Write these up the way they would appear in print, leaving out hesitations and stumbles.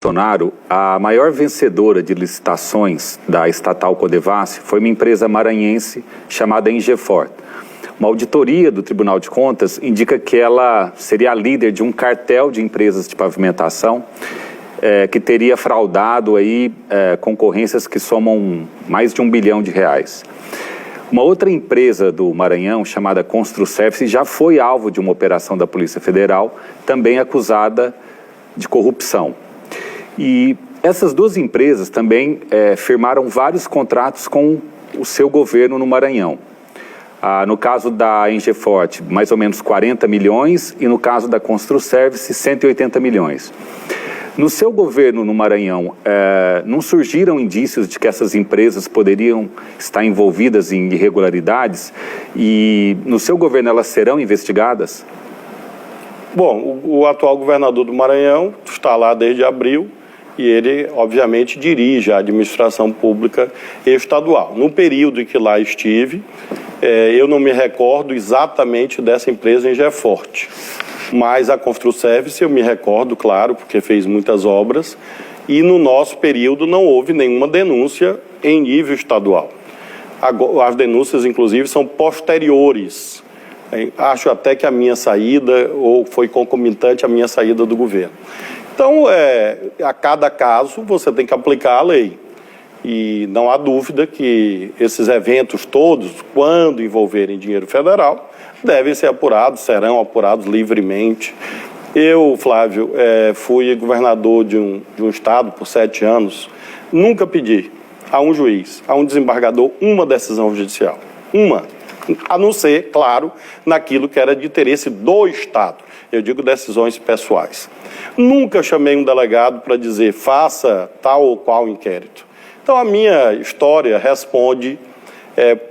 Bolsonaro, a maior vencedora de licitações da estatal Codevasf foi uma empresa maranhense chamada Ingefort. Uma auditoria do Tribunal de Contas indica que ela seria a líder de um cartel de empresas de pavimentação que teria fraudado aí, concorrências que somam mais de R$1 bilhão. Uma outra empresa do Maranhão, chamada Construservice, já foi alvo de uma operação da Polícia Federal, também acusada de corrupção. E essas duas empresas também firmaram vários contratos com o seu governo no Maranhão. No caso da Ingefort, mais ou menos 40 milhões, e no caso da Construservice, 180 milhões. No seu governo no Maranhão, não surgiram indícios de que essas empresas poderiam estar envolvidas em irregularidades? E no seu governo elas serão investigadas? Bom, o atual governador do Maranhão está lá desde abril e ele, obviamente, dirige a administração pública estadual. No período em que lá estive, eu não me recordo exatamente dessa empresa Ingefort, mas a Construservice eu me recordo, claro, porque fez muitas obras, e no nosso período não houve nenhuma denúncia em nível estadual. As denúncias, inclusive, são posteriores. Acho até que a minha saída, ou foi concomitante à minha saída do governo. Então, a cada caso, você tem que aplicar a lei. E não há dúvida que esses eventos todos, quando envolverem dinheiro federal, devem ser apurados, serão apurados livremente. Eu, Flávio, fui governador de um estado por 7 anos, nunca pedi a um juiz, a um desembargador, uma decisão judicial. Uma. A não ser, claro, naquilo que era de interesse do Estado. Eu digo decisões pessoais. Nunca chamei um delegado para dizer faça tal ou qual inquérito. Então, a minha história responde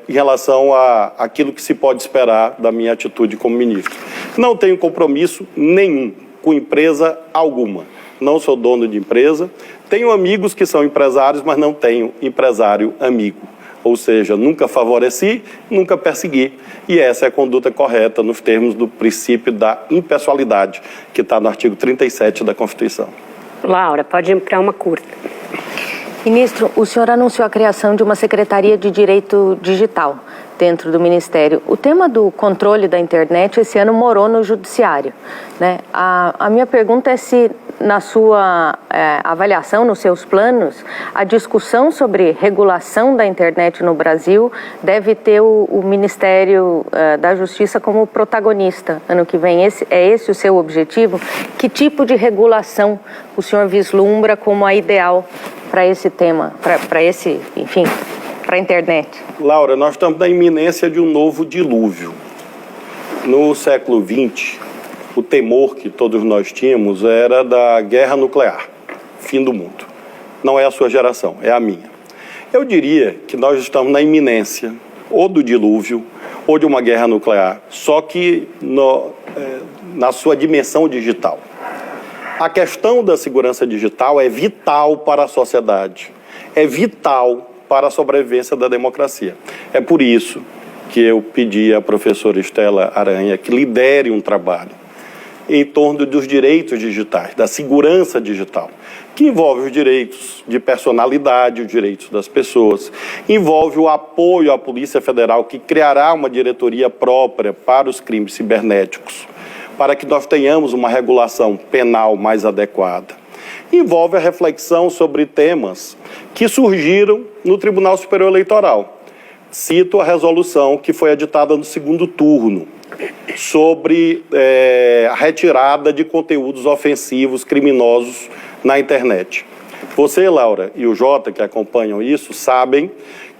em relação àquilo que se pode esperar da minha atitude como ministro. Não tenho compromisso nenhum com empresa alguma. Não sou dono de empresa. Tenho amigos que são empresários, mas não tenho empresário amigo. Ou seja, nunca favoreci, nunca persegui. E essa é a conduta correta nos termos do princípio da impessoalidade, que está no artigo 37 da Constituição. Laura, pode ir para uma curta. Ministro, o senhor anunciou a criação de uma Secretaria de Direito Digital dentro do Ministério. O tema do controle da internet esse ano morou no Judiciário, né? A minha pergunta é se, na sua avaliação, nos seus planos, a discussão sobre regulação da internet no Brasil deve ter o Ministério da Justiça como protagonista ano que vem. É esse o seu objetivo? Que tipo de regulação o senhor vislumbra como a ideal para esse tema, para a internet? Laura, nós estamos na iminência de um novo dilúvio. No século XX, o temor que todos nós tínhamos era da guerra nuclear, fim do mundo. Não é a sua geração, é a minha. Eu diria que nós estamos na iminência ou do dilúvio ou de uma guerra nuclear, só que na sua dimensão digital. A questão da segurança digital é vital para a sociedade, é vital para a sobrevivência da democracia. É por isso que eu pedi à professora Estela Aranha que lidere um trabalho em torno dos direitos digitais, da segurança digital, que envolve os direitos de personalidade, os direitos das pessoas, envolve o apoio à Polícia Federal, que criará uma diretoria própria para os crimes cibernéticos, para que nós tenhamos uma regulação penal mais adequada. Envolve a reflexão sobre temas que surgiram no Tribunal Superior Eleitoral. Cito a resolução que foi editada no segundo turno, sobre a retirada de conteúdos ofensivos, criminosos na internet. Você, Laura, e o Jota, que acompanham isso, sabem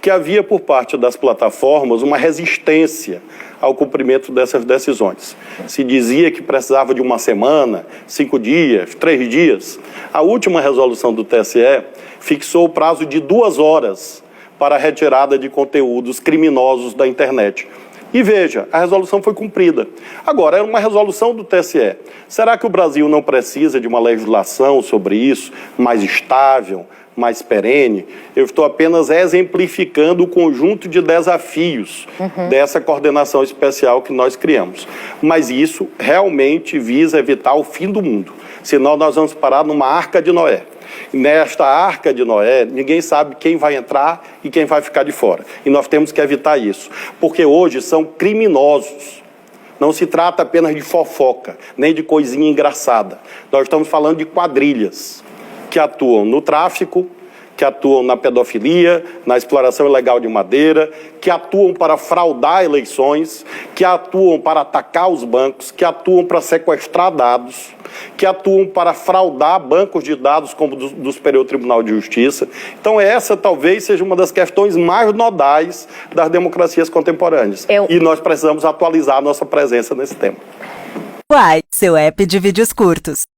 que havia por parte das plataformas uma resistência ao cumprimento dessas decisões. Se dizia que precisava de uma semana, 5 dias, 3 dias. A última resolução do TSE fixou o prazo de 2 horas para a retirada de conteúdos criminosos da internet. E veja, a resolução foi cumprida. Agora, é uma resolução do TSE. Será que o Brasil não precisa de uma legislação sobre isso, mais estável, mais perene? Eu estou apenas exemplificando o conjunto de desafios dessa coordenação especial que nós criamos. Mas isso realmente visa evitar o fim do mundo. Senão nós vamos parar numa arca de Noé. Nesta arca de Noé, ninguém sabe quem vai entrar e quem vai ficar de fora. E nós temos que evitar isso, porque hoje são criminosos. Não se trata apenas de fofoca, nem de coisinha engraçada. Nós estamos falando de quadrilhas que atuam no tráfico, que atuam na pedofilia, na exploração ilegal de madeira, que atuam para fraudar eleições, que atuam para atacar os bancos, que atuam para sequestrar dados, que atuam para fraudar bancos de dados como do Superior Tribunal de Justiça. Então essa talvez seja uma das questões mais nodais das democracias contemporâneas. E nós precisamos atualizar a nossa presença nesse tema. Uai, seu app de vídeos curtos.